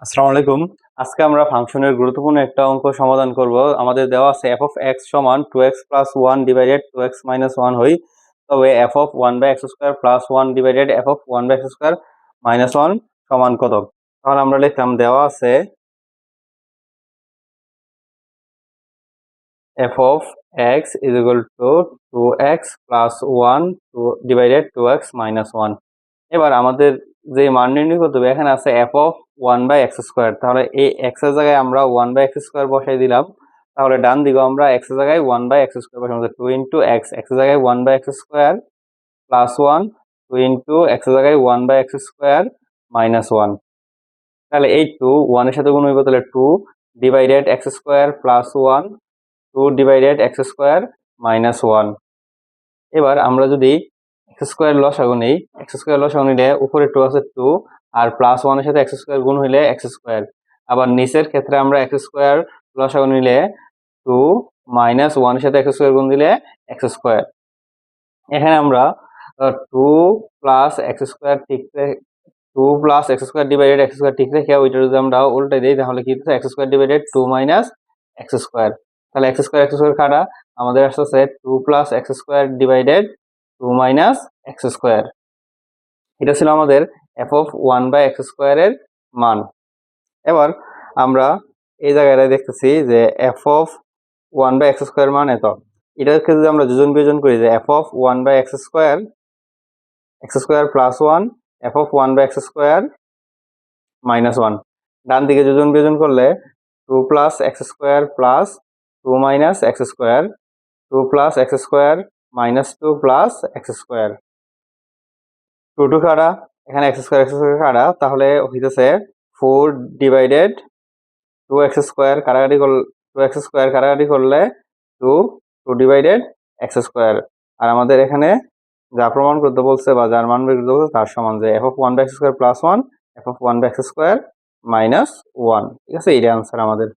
আসসালামু আলাইকুম। আজকে আমরা ফাংশনের গুরুত্বপূর্ণ একটা অঙ্ক সমাধান করব। আমাদের দেওয়া আছে f of x সমান 2x plus 1 divided 2x minus 1 হই। তবে f of 1 by x square plus 1 divided f of 1 by x square minus 1 সমান কত? তাহলে আমরা লিখলাম দেওয়া আছে f of x is equal to 2x plus 1 divided 2x minus 1। এবার আমাদের যে মান নির্ণয় করতে হবে, এখানে আছে f of 1 by x square। তাহলে এই x এর জায়গায় আমরা 1 by x square বসাই দিলাম। তাহলে ডান দিকে আমরা x এর জায়গায় 1 by x square বসাবো। 2 into x, x এর জায়গায় 1 by x square plus 1, 2 into x এর জায়গায় 1 by x square minus 1। তাহলে এই 2 1 এর সাথে গুণ হইব, তাহলে 2 divided x square plus 1, 2 divided x square minus 1। এবার আমরা যদি x স্কয়ার লসাগু নেই, x স্কয়ার লসাগু নিলে উপরে 2 আছে 2 আর প্লাস 1 এর সাথে x স্কয়ার গুণ হইলে x স্কয়ার। আবার নিচের ক্ষেত্রে আমরা x স্কয়ার লসাগু নিলে 2 মাইনাস 1 এর সাথে x স্কয়ার গুণ দিলে x স্কয়ার। এখানে আমরা 2 প্লাস x স্কয়ার ঠিক 2 plus x square divided x square ঠিক রেখে ওইটা যদি আমরা উল্টে দেই তাহলে কি হচ্ছে x square divided 2 minus x square. তাহলে x স্কয়ার কাটা আমাদের আসছে 2 plus x square divided 2 minus x square. এটা ছিল আমাদের f of 1 by x square এর মান। এবার আমরা এই জায়গায় দেখতেছি যে f of 1 by x square মান এত। এটাকে যদি আমরা যোজন বিয়োজন করি যে f of 1 by x square plus 1 f of 1 by x square minus 1, ডান দিকে যোজন বিয়োজন করলে 2 plus x square plus 2 minus x square, 2 plus x square minus 2 plus x square. 2 2 কাটা, এখানে x স্কয়ার কাটা, তাহলে হইতেছে 4 ডিভাইডেড 2x স্কয়ার কাটাকাটি করলে 2x স্কয়ার কাটাকাটি করলে 2 ডিভাইডেড x স্কয়ার। আর আমাদের এখানে যা প্রমাণ করতে বলছে বা যার মান বের করতে বলছে তার সমান যে f of 1 by x square plus 1 f of 1 by x square minus 1। ঠিক আছে, এইটা आंसर আমাদের।